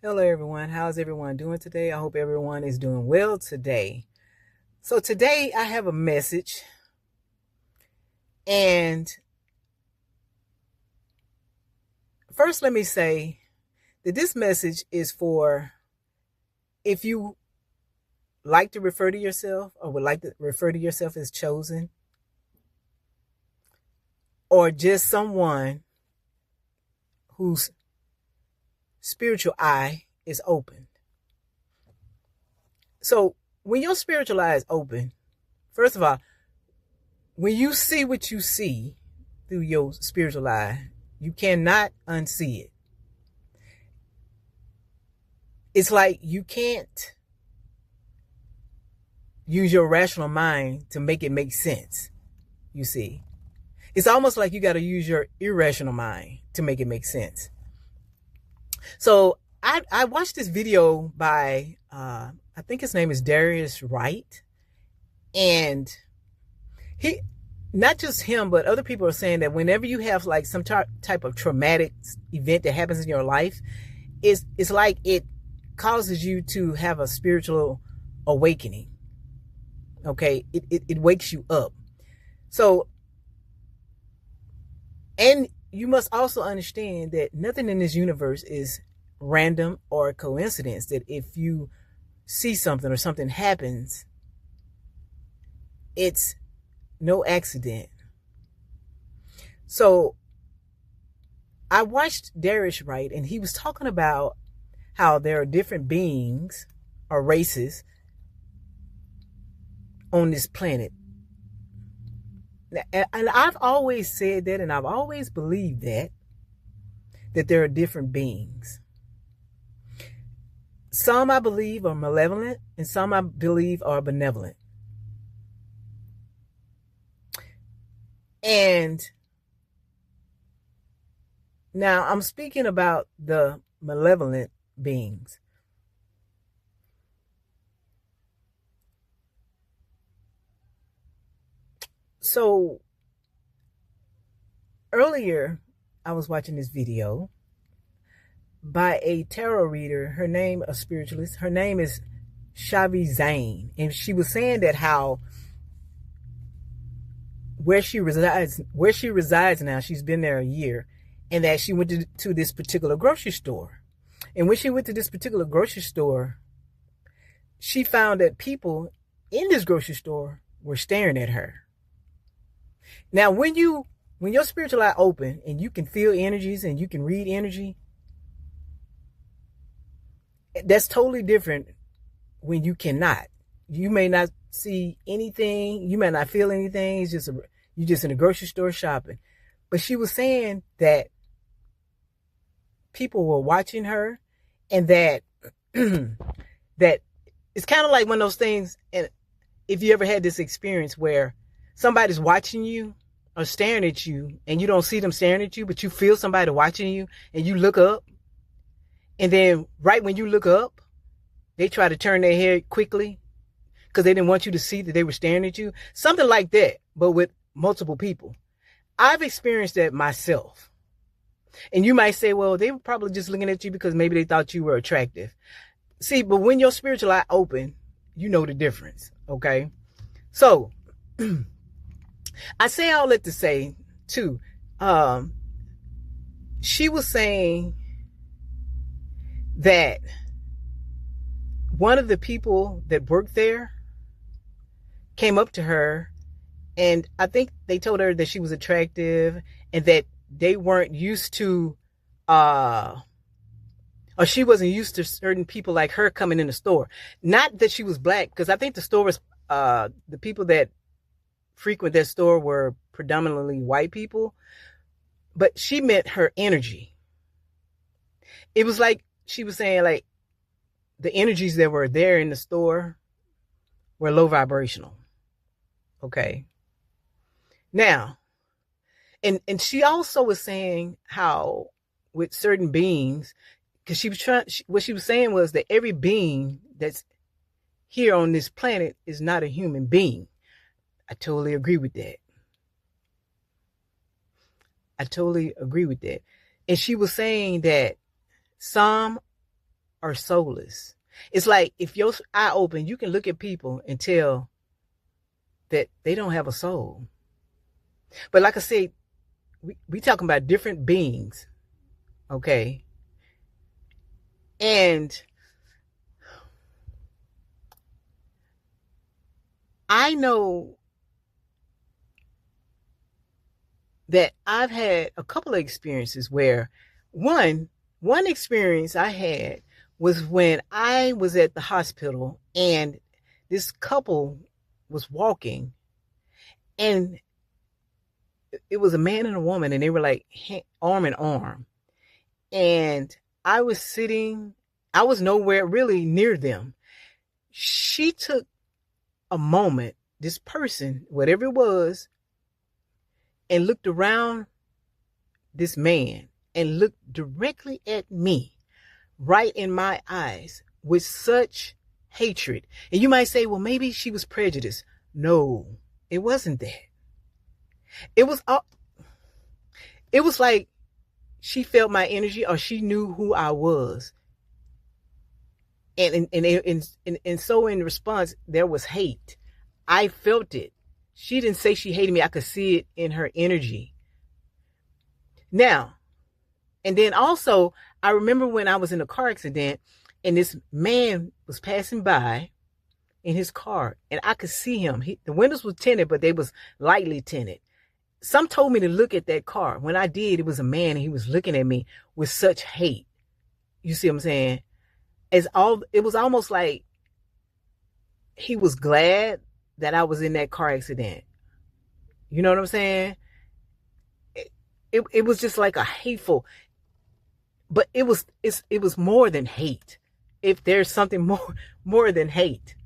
Hello, everyone. How's everyone doing today? I hope everyone is doing well today. So, today I have a message, and first, let me say that this message is for if you like to refer to yourself or would like to refer to yourself as chosen, or just someone whose spiritual eye is open. So, when your spiritual eye is open, first of all, when you see what you see through your spiritual eye, you cannot unsee it. It's like you can't use your rational mind to make it make sense. You see, it's almost like you got to use your irrational mind to make it make sense. So I watched this video by, I think his name is Darius Wright. And he, not just him, but other people are saying that whenever you have like some type of traumatic event that happens in your life, it's like it causes you to have a spiritual awakening. Okay. It wakes you up. So, and you must also understand that nothing in this universe is random or a coincidence. That if you see something or something happens, it's no accident. So I watched Darius Wright, and he was talking about how there are different beings or races on this planet. And I've always said that, and I've always believed that there are different beings. Some I believe are malevolent, and some I believe are benevolent. And now I'm speaking about the malevolent beings. So earlier, I was watching this video by a tarot reader. Her name, a spiritualist. Her name is Shavi Zane, and she was saying that how where she resides now, she's been there a year, and that she went to this particular grocery store. And when she went to this particular grocery store, she found that people in this grocery store were staring at her. Now, when your spiritual eye open and you can feel energies and you can read energy, that's totally different when you cannot. You may not see anything. You may not feel anything. It's just you're just in a grocery store shopping. But she was saying that people were watching her, and that that it's kind of like one of those things. And if you ever had this experience where somebody's watching you or staring at you, and you don't see them staring at you, but you feel somebody watching you, and you look up, and then right when you look up, they try to turn their head quickly because they didn't want you to see that they were staring at you. Something like that, but with multiple people. I've experienced that myself. And you might say, well, they were probably just looking at you because maybe they thought you were attractive. See, but when your spiritual eye open, you know the difference, okay? So, I say all that to say, too, she was saying that one of the people that worked there came up to her, and I think they told her that she was attractive and that they weren't used to, or she wasn't used to certain people like her coming in the store. Not that she was black, because I think the store was, the people that frequent that store were predominantly white people, but she meant her energy. It was like she was saying, like, the energies that were there in the store were low vibrational. Okay. Now, and she also was saying how with certain beings, because what she was saying was that every being that's here on this planet is not a human being. I totally agree with that. And she was saying that some are soulless. It's like if your eye open, you can look at people and tell that they don't have a soul. But like I said, we talking about different beings, okay? And I know that I've had a couple of experiences where one experience I had was when I was at the hospital and this couple was walking, and it was a man and a woman, and they were like arm in arm. And I was nowhere really near them. She took a moment, this person, whatever it was, and looked around this man and looked directly at me, right in my eyes, with such hatred. And you might say, well, maybe she was prejudiced. No, it wasn't that. It was like she felt my energy, or she knew who I was. And so in response, there was hate. I felt it. She didn't say she hated me. I could see it in her energy. Now, and then also, I remember when I was in a car accident and this man was passing by in his car, and I could see him. The windows were tinted, but they was lightly tinted. Some told me to look at that car. When I did, it was a man, and he was looking at me with such hate. You see what I'm saying? It was almost like he was glad that I was in that car accident. You know what I'm saying? It was just like a hateful, but it was more than hate. If there's something more than hate,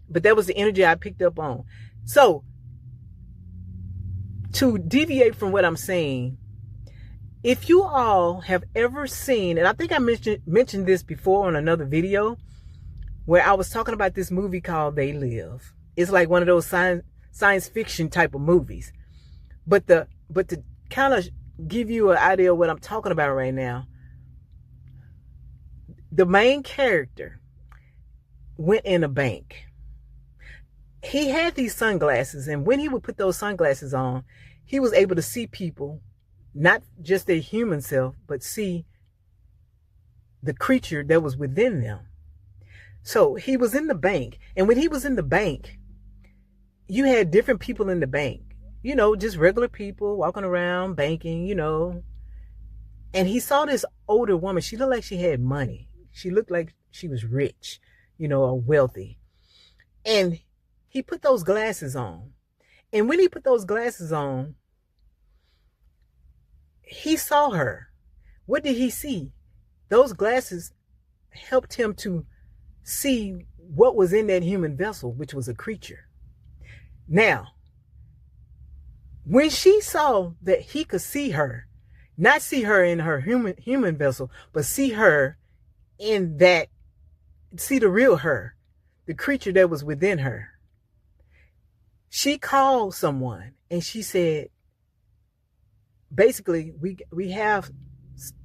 but that was the energy I picked up on. So to deviate from what I'm saying, if you all have ever seen, and I think I mentioned this before on another video, where I was talking about this movie called They Live. It's like one of those science fiction type of movies. But to kind of give you an idea of what I'm talking about right now, the main character went in a bank. He had these sunglasses, and when he would put those sunglasses on, he was able to see people, not just their human self, but see the creature that was within them. So he was in the bank, and when he was in the bank, you had different people in the bank, just regular people walking around banking, and he saw this older woman. She looked like she had money. She looked like she was rich, or wealthy. And he put those glasses on. And when he put those glasses on, he saw her. What did he see? Those glasses helped him to see what was in that human vessel, which was a creature. Now, when she saw that he could see her, not see her in her human vessel, but see her in that, see the real her, the creature that was within her, she called someone, and she said, basically, we have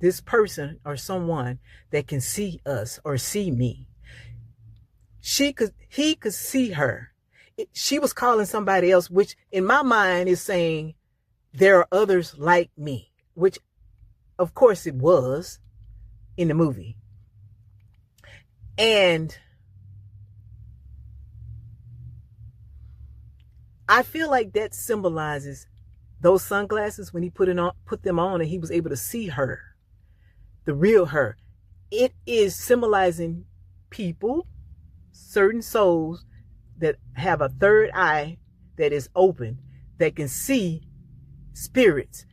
this person or someone that can see us or see me. He could see her. She was calling somebody else, which in my mind is saying there are others like me, which of course it was in the movie. And I feel like that symbolizes those sunglasses when he put them on, and he was able to see her, the real her. It is symbolizing people, certain souls that have a third eye that is open, that can see spirits,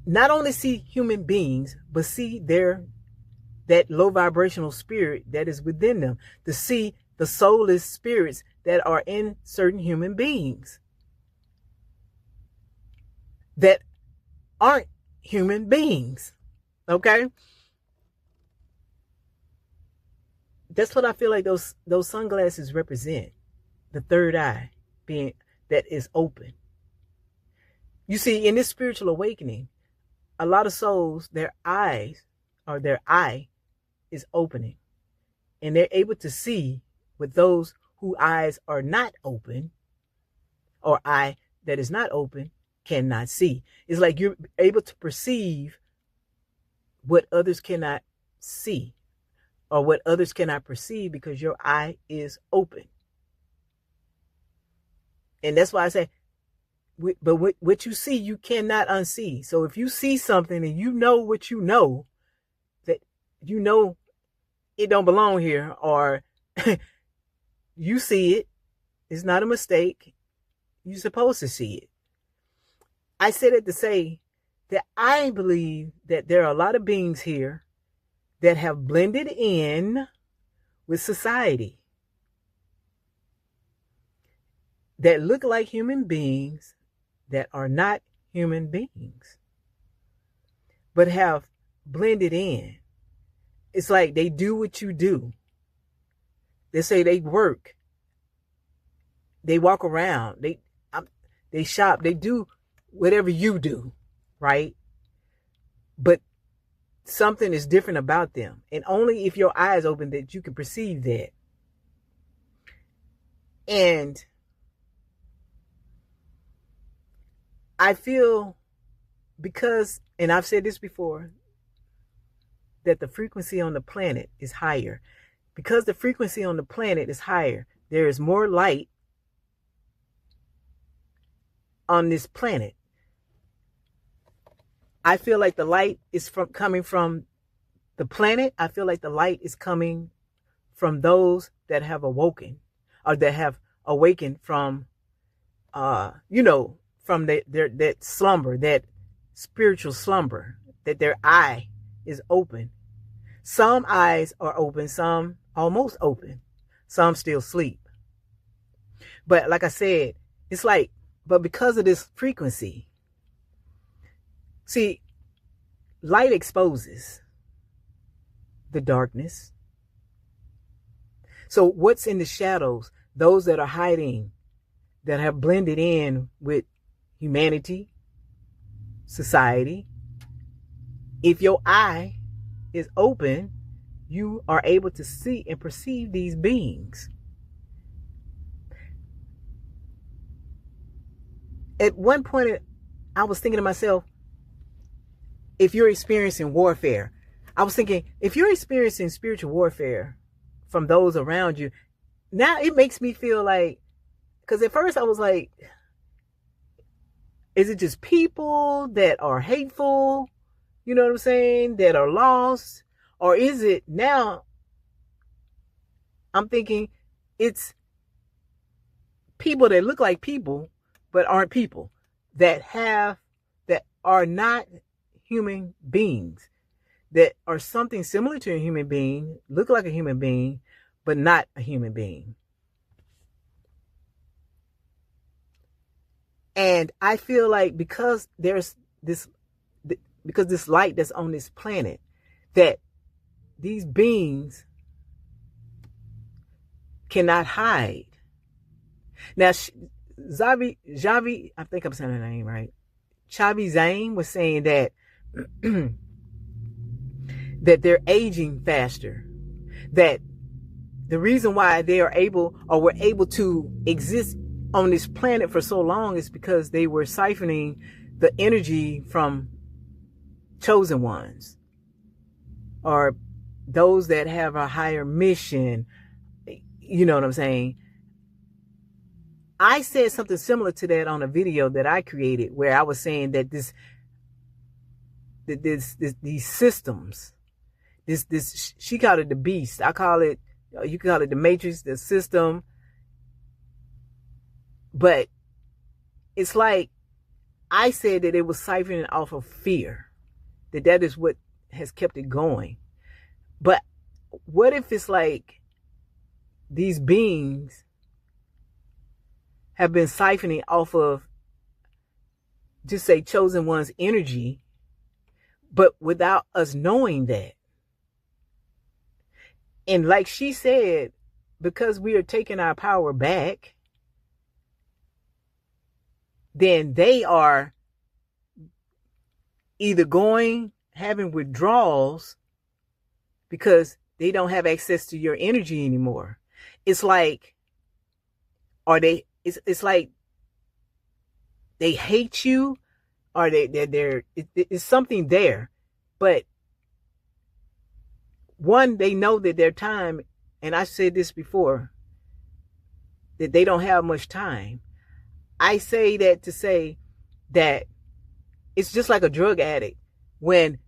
not only see human beings, but see that low vibrational spirit that is within them, to see the soulless spirits that are in certain human beings that aren't human beings. Okay? That's what I feel like those sunglasses represent. The third eye being that is open. You see, in this spiritual awakening, a lot of souls, their eyes or their eye is opening. and they're able to see with those whose eyes are not open, or eye that is not open cannot see. It's like you're able to perceive what others cannot see, or what others cannot perceive, because your eye is open. And that's why I say, but what you see, you cannot unsee. So if you see something and you know what you know, that you know it don't belong here, or you see it, it's not a mistake, you're supposed to see it. I said it to say that I believe that there are a lot of beings here that have blended in with society, that look like human beings, that are not human beings, but have blended in. It's like they do what you do. They say they work, they walk around, they shop, they do whatever you do, right? But something is different about them, and only if your eyes open that you can perceive that. And I feel, because, and I've said this before, that the frequency on the planet is higher. Because the frequency on the planet is higher, there is more light on this planet. I feel like the light is coming from the planet. I feel like the light is coming from those that have awoken, or that have awakened from, from that slumber, that spiritual slumber, that their eye is open. Some eyes are open, some almost open, some still sleep. But like I said, it's like, but because of this frequency, see, light exposes the darkness. So what's in the shadows, those that are hiding, that have blended in with humanity, society, if your eye is open, you are able to see and perceive these beings. At one point, I was thinking to myself, if you're experiencing warfare, I was thinking, if you're experiencing spiritual warfare from those around you, now it makes me feel like, because at first I was like, is it just people that are hateful? You know what I'm saying? That are lost? Or is it now, I'm thinking it's people that look like people, but aren't people, that are not human beings, that are something similar to a human being, look like a human being, but not a human being. And I feel like because there's this light that's on this planet, that these beings cannot hide. Now, Javi, I think I'm saying her name right, Chavi Zane was saying that that they're aging faster, that the reason why they are able, or were able to exist on this planet for so long, is because they were siphoning the energy from chosen ones, or those that have a higher mission. You know what I'm saying? I said something similar to that on a video that I created, where I was saying that these systems, she called it the beast. I call it, you call it the matrix, the system. But it's like, I said that it was siphoning off of fear, that is what has kept it going. But what if it's like these beings have been siphoning off of, just say, chosen one's energy, but without us knowing that? And like she said, because we are taking our power back, then they are either having withdrawals, because they don't have access to your energy anymore. It's like, or it's like they hate you, or it's something there. But one, they know that their time, and I said this before, that they don't have much time. I say that to say that it's just like a drug addict. When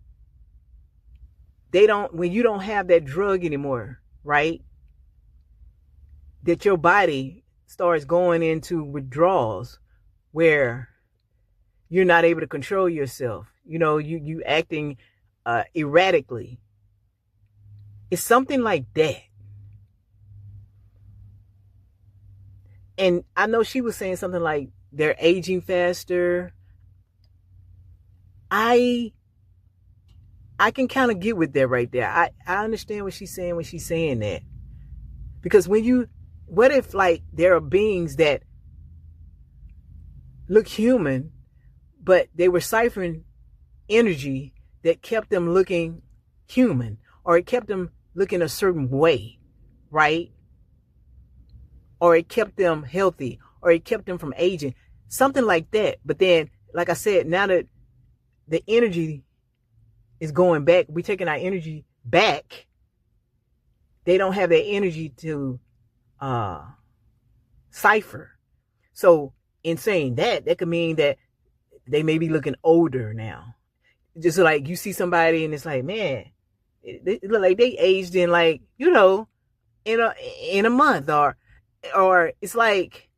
you don't have that drug anymore, right? That your body starts going into withdrawals where you're not able to control yourself. You acting erratically. It's something like that. And I know she was saying something like they're aging faster. I can kind of get with that right there. I understand what she's saying when she's saying that. Because what if like there are beings that look human, but they were ciphering energy that kept them looking human, or it kept them looking a certain way, right? Or it kept them healthy, or it kept them from aging, something like that. But then, like I said, now that the energy is going back, we're taking our energy back, they don't have that energy to cipher. So in saying that could mean that they may be looking older now. Just like you see somebody and it's like, man, it look like they aged in like, in a month, or it's like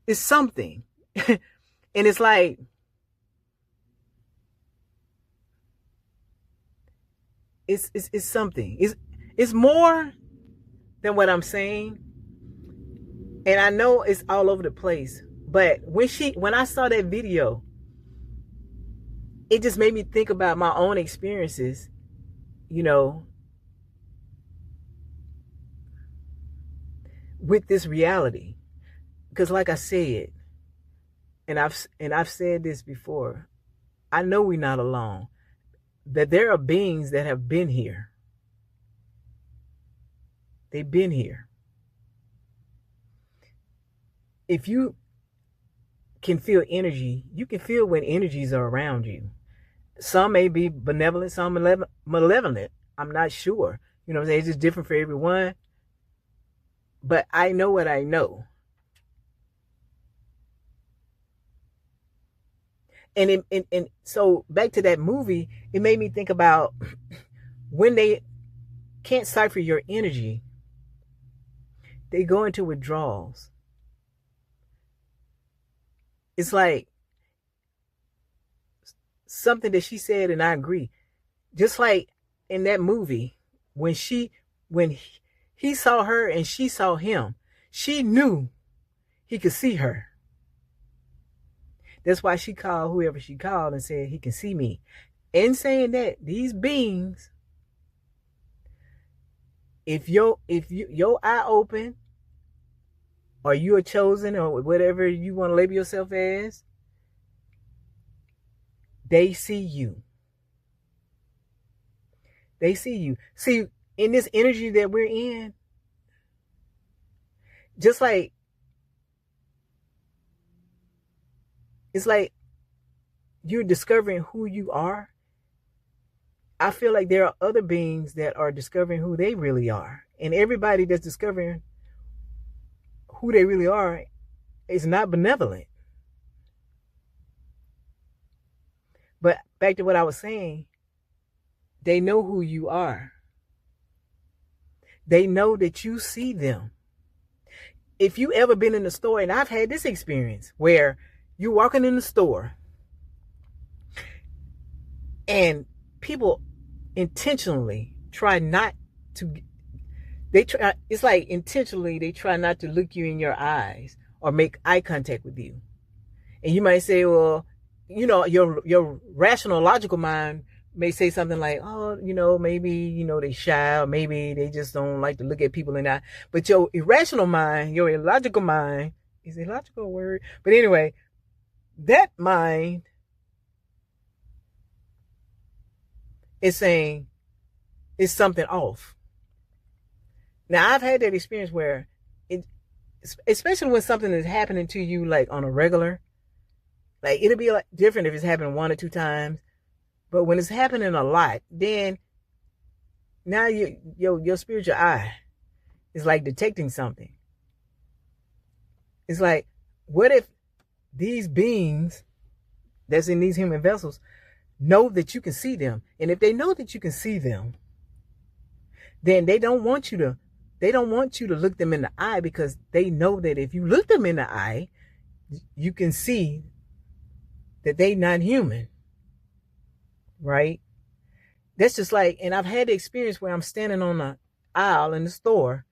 it's something. And it's like it's something. It's more than what I'm saying. And I know it's all over the place. But when I saw that video, it just made me think about my own experiences, with this reality. Because like I said, and I've said this before, I know we're not alone. That there are beings that have been here. They've been here. If you can feel energy, you can feel when energies are around you. Some may be benevolent, some malevolent. I'm not sure. You know what I'm saying? It's just different for everyone. But I know what I know. And so back to that movie, it made me think about when they can't cipher your energy, they go into withdrawals. It's like something that she said, and I agree. Just like in that movie, when he saw her and she saw him, she knew he could see her. That's why she called whoever she called and said, he can see me. In saying that, these beings, if your eye open, or you are chosen, or whatever you want to label yourself as, they see you. They see you. See, in this energy that we're in, just like, it's like you're discovering who you are. I feel like there are other beings that are discovering who they really are. And everybody that's discovering who they really are is not benevolent. But back to what I was saying, they know who you are. They know that you see them. If you ever been in the store, and I've had this experience where you're walking in the store and people intentionally try not to, it's like intentionally they try not to look you in your eyes or make eye contact with you. And you might say, well, your rational, logical mind may say something like, oh, maybe, they shy, or maybe they just don't like to look at people in the eye. But your irrational mind, your illogical mind, is illogical a word? But anyway, that mind is saying, it's something off. Now, I've had that experience where it, especially when something is happening to you like on a regular, like it'll be like different if it's happening 1 or 2 times, but when it's happening a lot, then now your spiritual eye is like detecting something. It's like, what if these beings that's in these human vessels know that you can see them? And if they know that you can see them, then they don't want you to look them in the eye, because they know that if you look them in the eye, you can see that they not human. Right? That's just like, and I've had the experience where I'm standing on the aisle in the store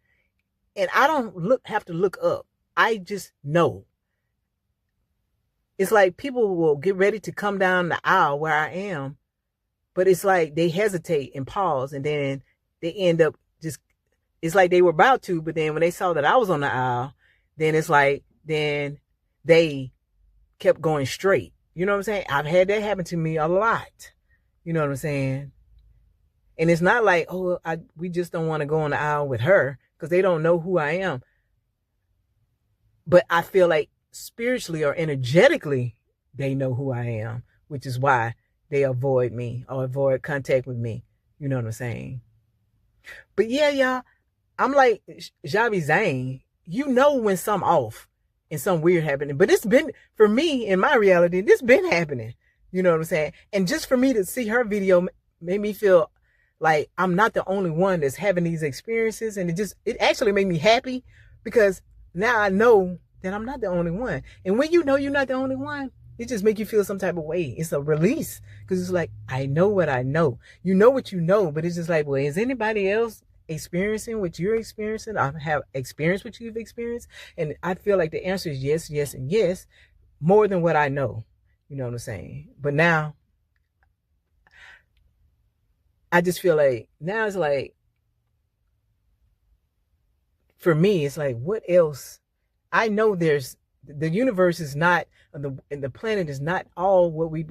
and I don't have to look up. I just know. It's like people will get ready to come down the aisle where I am, but it's like they hesitate and pause, and then they end up just, it's like they were about to, but then when they saw that I was on the aisle, then it's like, then they kept going straight. You know what I'm saying? I've had that happen to me a lot. You know what I'm saying? And it's not like, oh, we just don't want to go on the aisle with her, because they don't know who I am. But I feel like spiritually or energetically, they know who I am, which is why they avoid me or avoid contact with me. You know what I'm saying? But yeah, y'all, I'm like Javi Zane. You know when something off and something weird happening. But it's been, for me, in my reality, this been happening. You know what I'm saying? And just for me to see her video made me feel like I'm not the only one that's having these experiences. And it actually made me happy, because now I know that I'm not the only one. And when you know you're not the only one, it just makes you feel some type of way. It's a release, because it's like, I know what I know. You know what you know, but it's just like, well, is anybody else experiencing what you're experiencing? I have experienced what you've experienced. And I feel like the answer is yes, yes, and yes, more than what I know. You know what I'm saying? But now, I just feel like, now it's like, for me, it's like, what else? I know the universe is not, and the planet is not all what we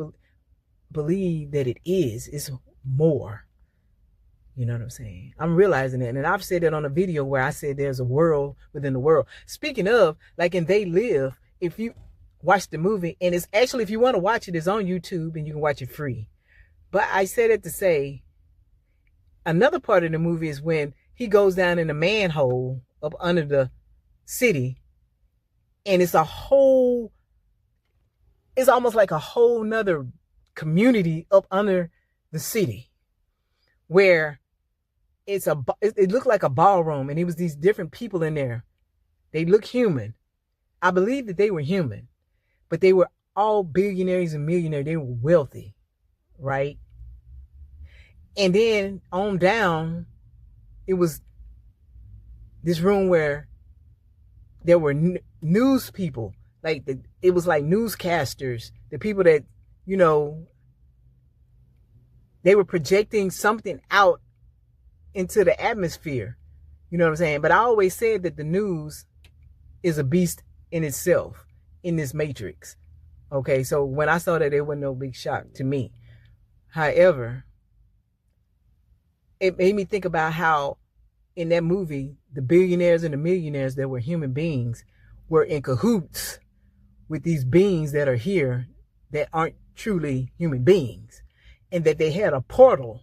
believe that it is. It's more. You know what I'm saying? I'm realizing that. And I've said that on a video where I said there's a world within the world. Speaking of, like in They Live, if you watch the movie, and it's actually, if you want to watch it, it's on YouTube and you can watch it free. But I said it to say, another part of the movie is when he goes down in a manhole up under the city, and it's almost like a whole nother community up under the city, where it looked like a ballroom, and it was these different people in there. They look human. I believe that they were human, but they were all billionaires and millionaires. They were wealthy, right? And then on down, it was this room where there were news people. It was like newscasters, the people that, you know, they were projecting something out into the atmosphere. You know what I'm saying? But I always said that the news is a beast in itself in this matrix. Okay, so when I saw that, it wasn't no big shock to me. However, it made me think about how in that movie, the billionaires and the millionaires that were human beings were in cahoots with these beings that are here that aren't truly human beings. And that they had a portal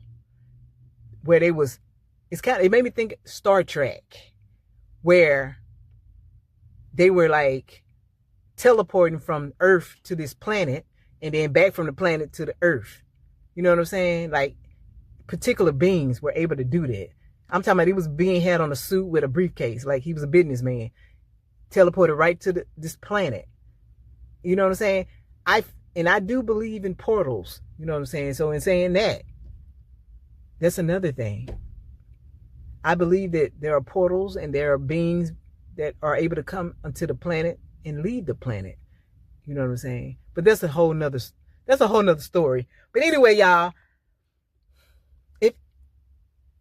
where it made me think Star Trek, where they were like teleporting from Earth to this planet and then back from the planet to the Earth. You know what I'm saying? Like, particular beings were able to do that. I'm talking about, he was being had on a suit with a briefcase, like he was a businessman, teleported right to this planet. You know what I'm saying? I do believe in portals. You know what I'm saying? So in saying that, that's another thing. I believe that there are portals and there are beings that are able to come onto the planet and lead the planet. You know what I'm saying? But that's a whole nother story. But anyway, y'all, if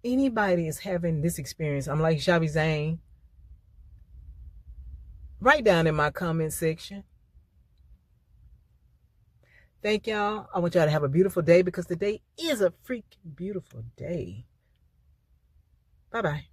anybody is having this experience, I'm like Javi Zane, write down in my comment section. Thank y'all. I want y'all to have a beautiful day, because today is a freaking beautiful day. Bye-bye.